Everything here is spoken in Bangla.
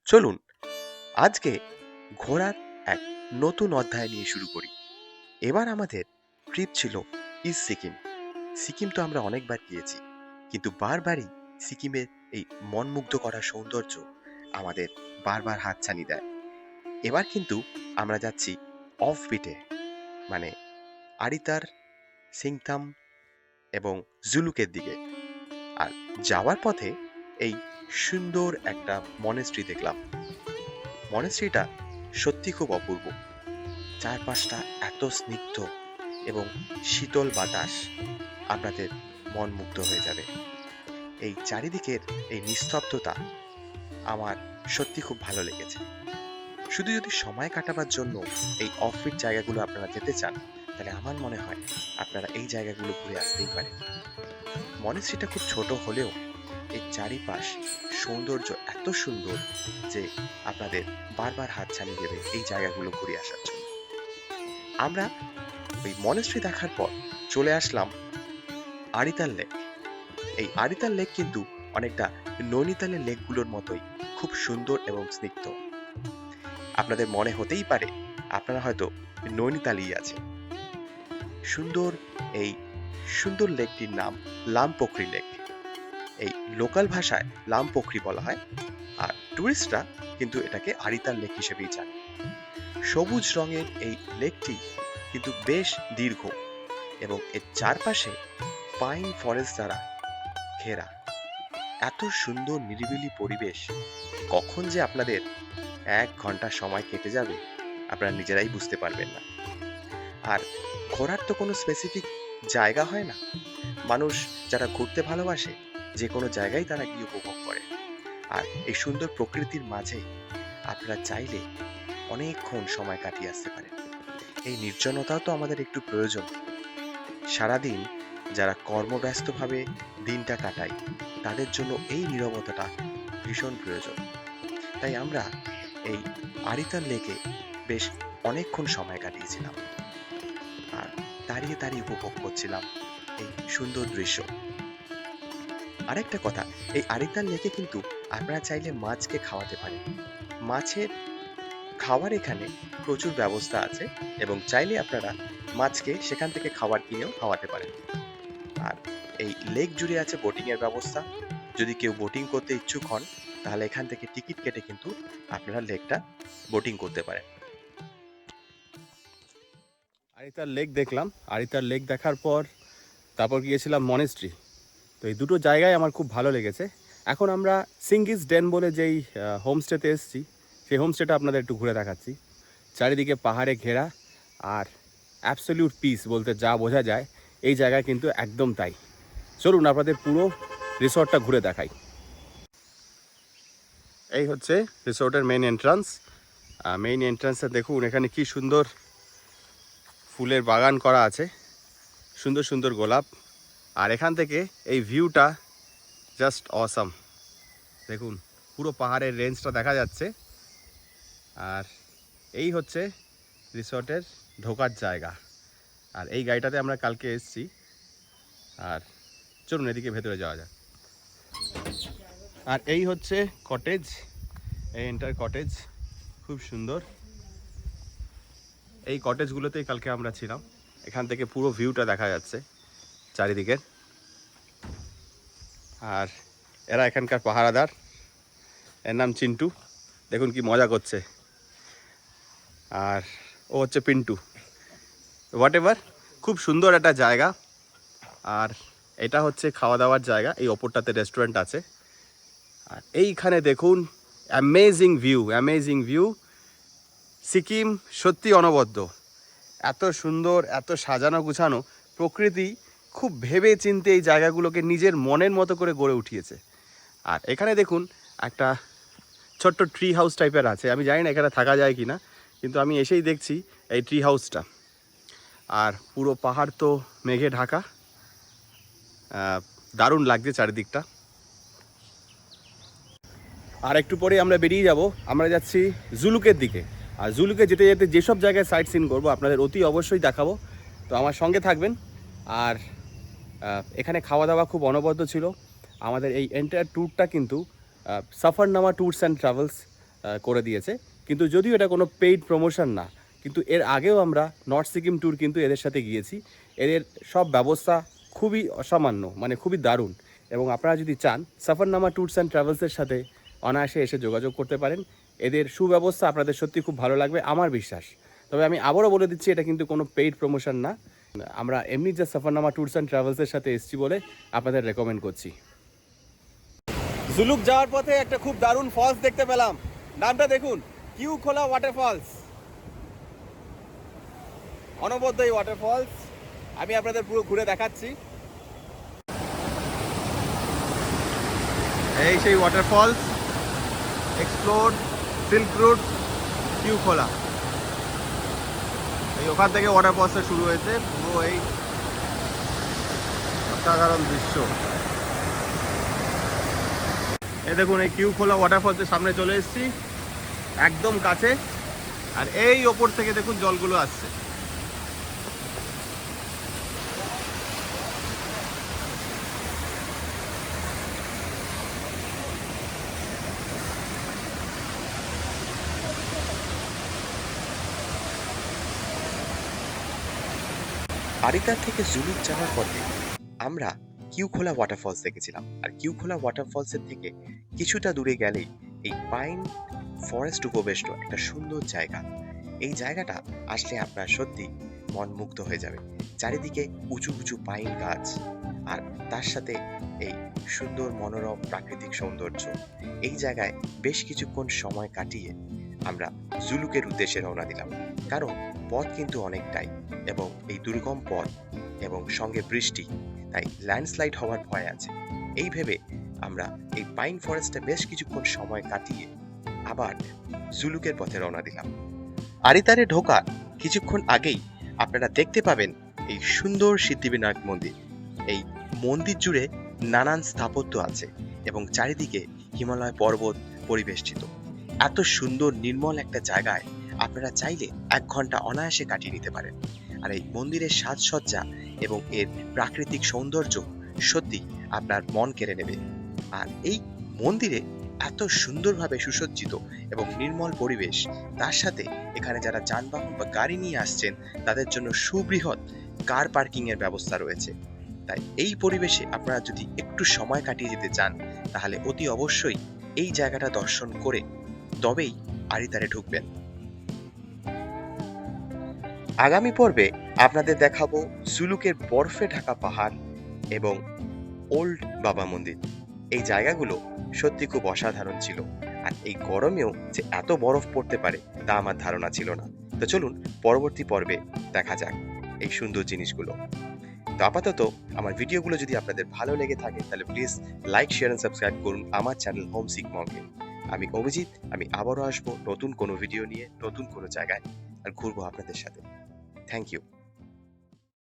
চলুন আজকে ঘোরার এক নতুন অধ্যায় নিয়ে শুরু করি। এবার আমাদের ট্রিপ ছিল ইস্ট সিকিম। সিকিম তো আমরা অনেকবার গিয়েছি, কিন্তু বারবারই সিকিমের এই মনমুগ্ধ করা সৌন্দর্য আমাদের বারবার হাতছানি দেয়। এবার কিন্তু আমরা যাচ্ছি অফ বিটে, মানে আরিতার, সিংতাম এবং জুলুকের দিকে। আর যাওয়ার পথে এই সুন্দর একটা মনেস্ট্রি দেখলাম। মনেস্ট্রিটা সত্যি খুব অপূর্ব। চারপাশটা এত স্নিগ্ধ এবং শীতল বাতাস, আপনাদের মন মুগ্ধ হয়ে যাবে। এই চারিদিকের এই নিস্তব্ধতা আমার সত্যি খুব ভালো লেগেছে। শুধু যদি সময় কাটাবার জন্য এই অফবিট জায়গাগুলো আপনারা যেতে চান, তাহলে আমার মনে হয় আপনারা এই জায়গাগুলো ঘুরে আসতেই পারেন। মনেস্ট্রিটা খুব ছোট হলেও এর চারিপাশ সৌন্দর্য এত সুন্দর যে আপনাদের বারবার হাতছানি দেবে এই জায়গাগুলো ঘুরে আসার জন্য। আমরা ওই মনেস্ট্রি দেখার পর চলে আসলাম আরিতাল লেক। এই আরিতাল লেক কিন্তু অনেকটা নৈনিতালের লেকগুলোর মতোই খুব সুন্দর এবং স্নিগ্ধ। আপনাদের মনে হতেই পারে আপনারা হয়তো নৈনিতালেই আছেন। সুন্দর এই সুন্দর লেকটির নাম লামপোখরি লেক। এই লোকাল ভাষায় লামপোখরি বলা হয়, আর টুরিস্টরা কিন্তু এটাকে আরিতাল লেক হিসেবেই জানে। সবুজ রঙের এই লেকটি কিন্তু বেশ দীর্ঘ এবং এর চারপাশে পাইন ফরেস্ট দ্বারা ঘেরা। এত সুন্দর নিরিবিলি পরিবেশ, কখন যে আপনাদের 1 ঘন্টা সময় কেটে যাবে আপনারা নিজেরাই বুঝতে পারবেন না। আর ঘোরার তো কোনো স্পেসিফিক জায়গা হয় না। মানুষ যারা ঘুরতে ভালোবাসে যে কোনো জায়গায় তারা গিয়ে উপভোগ করে। আর এই সুন্দর প্রকৃতির মাঝে আপনারা চাইলে অনেকক্ষণ সময় কাটিয়ে আসতে পারেন। এই নির্জনতাও তো আমাদের একটু প্রয়োজন। সারাদিন যারা কর্মব্যস্তভাবে দিনটা কাটায়, তাদের জন্য এই নীরবতাটা ভীষণ প্রয়োজন। তাই আমরা এই আরিতাল লেকে বেশ অনেকক্ষণ সময় কাটিয়েছিলাম আর দাঁড়িয়ে দাঁড়িয়ে উপভোগ করছিলাম এই সুন্দর দৃশ্য। আরেকটা কথা, এই আরিতাল লেকে কিন্তু আপনারা চাইলে মাছকে খাওয়াতে পারেন। মাছের খাওয়ার এখানে প্রচুর ব্যবস্থা আছে এবং চাইলে আপনারা মাছকে সেখান থেকে খাবার কিনেও খাওয়াতে পারেন। আর এই লেক জুড়ে আছে বোটিং এর ব্যবস্থা। যদি কেউ বোটিং করতে ইচ্ছুক হন, তাহলে এখান থেকে টিকিট কেটে কিন্তু আপনারা লেকটা বোটিং করতে পারেন। আরিতার লেক দেখলাম। আরিতার লেক দেখার পর তারপর গিয়েছিলাম মনেস্ট্রি। তো এই দুটো জায়গায় আমার খুব ভালো লেগেছে। এখন আমরা সিঙ্গিস ডেন বলে যেই হোমস্টেতে এসেছি, সেই হোমস্টেটা আপনাদের একটু ঘুরে দেখাচ্ছি। চারিদিকে পাহাড়ে ঘেরা আর অ্যাবসলিউট পিস বলতে যা বোঝা যায়, এই জায়গায় কিন্তু একদম তাই। চলুন আপনাদের পুরো রিসর্টটা ঘুরে দেখাই। এই হচ্ছে রিসর্টের মেইন এন্ট্রান্স। মেইন এন্ট্রান্সে দেখুন এখানে কি সুন্দর ফুলের বাগান করা আছে, সুন্দর সুন্দর গোলাপ। আর এখান থেকে এই ভিউটা জাস্ট অসাম। দেখুন পুরো পাহাড়ের রেঞ্জটা দেখা যাচ্ছে। আর এই হচ্ছে রিসর্টের ঢোকার জায়গা। আর এই গাড়িটাতে আমরা কালকে এসেছি। আর চলুন এদিকে ভেতরে যাওয়া যাক। আর এই হচ্ছে কটেজ, এই এন্টার কটেজ, খুব সুন্দর। এই কটেজগুলোতেই কালকে আমরা ছিলাম। এখান থেকে পুরো ভিউটা দেখা যাচ্ছে চারিদিকের। আর এরা এখানকার পাহারাদার, এর নাম চিন্টু। দেখুন কি মজা করছে। আর ও হচ্ছে পিন্টু। হোয়াট এভার, খুব সুন্দর একটা জায়গা। আর এটা হচ্ছে খাওয়া দাওয়ার জায়গা। এই ওপরটাতে রেস্টুরেন্ট আছে। আর এইখানে দেখুন amazing view, amazing view. Sikkim সত্যি অনবদ্য, এত সুন্দর, এত সাজানো গুছানো। প্রকৃতি খুব ভেবে চিন্তে এই জায়গাগুলোকে নিজের মনের মতো করে গড়ে উঠিয়েছে। আর এখানে দেখুন একটা ছোট্ট ট্রি হাউস টাইপের আছে। আমি জানি না এখানে থাকা যায় কি না, কিন্তু আমি এসেই দেখছি এই ট্রি হাউসটা। আর পুরো পাহাড় তো মেঘে ঢাকা, দারুণ লাগছে চারিদিকটা। আর একটু পরে আমরা বেরিয়ে যাব, আমরা যাচ্ছি জুলুকের দিকে। আর জুলুকে যেতে যেতে যেসব জায়গায় সাইট সিন করবো আপনাদের অতি অবশ্যই দেখাবো। তো আমার সঙ্গে থাকবেন। আর এখানে খাওয়া দাওয়া খুব অনবদ্য ছিল। আমাদের এই এন্টায়ার ট্যুরটা কিন্তু সাফারনামা ট্যুরস অ্যান্ড ট্রাভেলস করে দিয়েছে। কিন্তু যদিও এটা কোনো পেইড প্রমোশন না, কিন্তু এর আগেও আমরা নর্থ সিকিম ট্যুর কিন্তু এদের সাথে গিয়েছি। এদের সব ব্যবস্থা খুবই অসামান্য, মানে খুবই দারুণ। এবং আপনারা যদি চান, সফরনামা ট্যুরস অ্যান্ড ট্রাভেলসের সাথে অনায়াসে এসে যোগাযোগ করতে পারেন। এদের সুব্যবস্থা আপনাদের সত্যি খুব ভালো লাগবে, আমার বিশ্বাস। তবে আমি আবারও বলে দিচ্ছি, এটা কিন্তু কোনো পেইড প্রমোশন না, আমরা এমনি যে সফরনামা ট্যুরস অ্যান্ড ট্রাভেলসের সাথে এসেছি বলে আপনাদের রেকমেন্ড করছি। জুলুক যাওয়ার পথে একটা খুব দারুণ ফলস দেখতে পেলাম, নামটা দেখুন, কিউ খোলা ওয়াটারফলস। অনবদ্য এই ওয়াটারফলস, আমি আপনাদের পুরো ঘুরে দেখাচ্ছি। এই সেই ওয়াটারফলস, এক্সপ্লোর সিল্ক রুট কিউ খোলা। এই ওখান থেকে ওয়াটারফলসটা শুরু হয়েছে, পুরো এই অসাধারণ দৃশ্য। এই দেখুন, এই কিউ খোলা ওয়াটারফলসের সামনে চলে এসেছি, একদম কাছে। আর এই ওপর থেকে দেখুন জলগুলো আসছে। আরিতার থেকে জুলুক যাওয়ার পথে আমরা কিউখোলা ওয়াটারফলস দেখেছিলাম। আর কিউখোলা ওয়াটারফলসের থেকে কিছুটা দূরে গেলেই এই পাইন ফরেস্ট উপবেষ্ট একটা সুন্দর জায়গা। এই জায়গাটা আসলে আপনার সত্যি মন মুগ্ধ হয়ে যাবে। চারিদিকে উঁচু উঁচু পাইন গাছ, আর তার সাথে এই সুন্দর মনোরম প্রাকৃতিক সৌন্দর্য। এই জায়গায় বেশ কিছুক্ষণ সময় কাটিয়ে আমরা জুলুকের উদ্দেশ্যে রওনা দিলাম। কারণ পথ কিন্তু অনেকটাই, এবং এই দুর্গম পথ এবং সঙ্গে বৃষ্টি, তাই ল্যান্ডস্লাইড হওয়ার ভয় আছে। এই ভেবে আমরা এই পাইন ফরেস্টে বেশ কিছুক্ষণ সময় কাটিয়ে আবার জুলুকের পথে রওনা দিলাম। আরিতারে ঢোকার কিছুক্ষণ আগেই আপনারা দেখতে পাবেন এই সুন্দর সিদ্ধিবিনায়ক মন্দির। এই মন্দির জুড়ে নানান স্থাপত্য আছে এবং চারিদিকে হিমালয় পর্বত পরিবেষ্টিত। এত সুন্দর নির্মল একটা জায়গায় আপনারা চাইলে 1 ঘন্টা অনায়াসে কাটিয়ে নিতে পারেন। আর এই মন্দিরের সাজসজ্জা এবং এর প্রাকৃতিক সৌন্দর্য সত্যি আপনার মন কেড়ে নেবে। আর এই মন্দিরে এত সুন্দরভাবে সুসজ্জিত এবং নির্মল পরিবেশ, তার সাথে এখানে যারা যানবাহন বা গাড়ি নিয়ে আসছেন তাদের জন্য সুবৃহৎ কার পার্কিং এর ব্যবস্থা রয়েছে। তাই এই পরিবেশে আপনারা যদি একটু সময় কাটিয়ে যেতে চান, তাহলে অতি অবশ্যই এই জায়গাটা দর্শন করে তবেই আরিতারে ঢুকবেন। আগামী পর্বে আপনাদের দেখাবো জুলুকের বরফে ঢাকা পাহাড় এবং ওল্ড বাবা মন্দির। এই জায়গাগুলো সত্যি খুব অসাধারণ ছিল, আর এই গরমেও যে এত বরফ পড়তে পারে তা আমার ধারণা ছিল না। তো চলুন পরবর্তী পর্বে দেখা যাক এই সুন্দর জিনিসগুলো। তো আপাতত আমার ভিডিওগুলো যদি আপনাদের ভালো লেগে থাকে তাহলে please like, share and subscribe করুন আমার চ্যানেল হোমসিক মঙ্কে। আমি অভিজিৎ, আমি আবারও আসবো নতুন কোনো ভিডিও নিয়ে, নতুন কোনো জায়গায়, আর ঘুরবো আপনাদের সাথে। Thank you.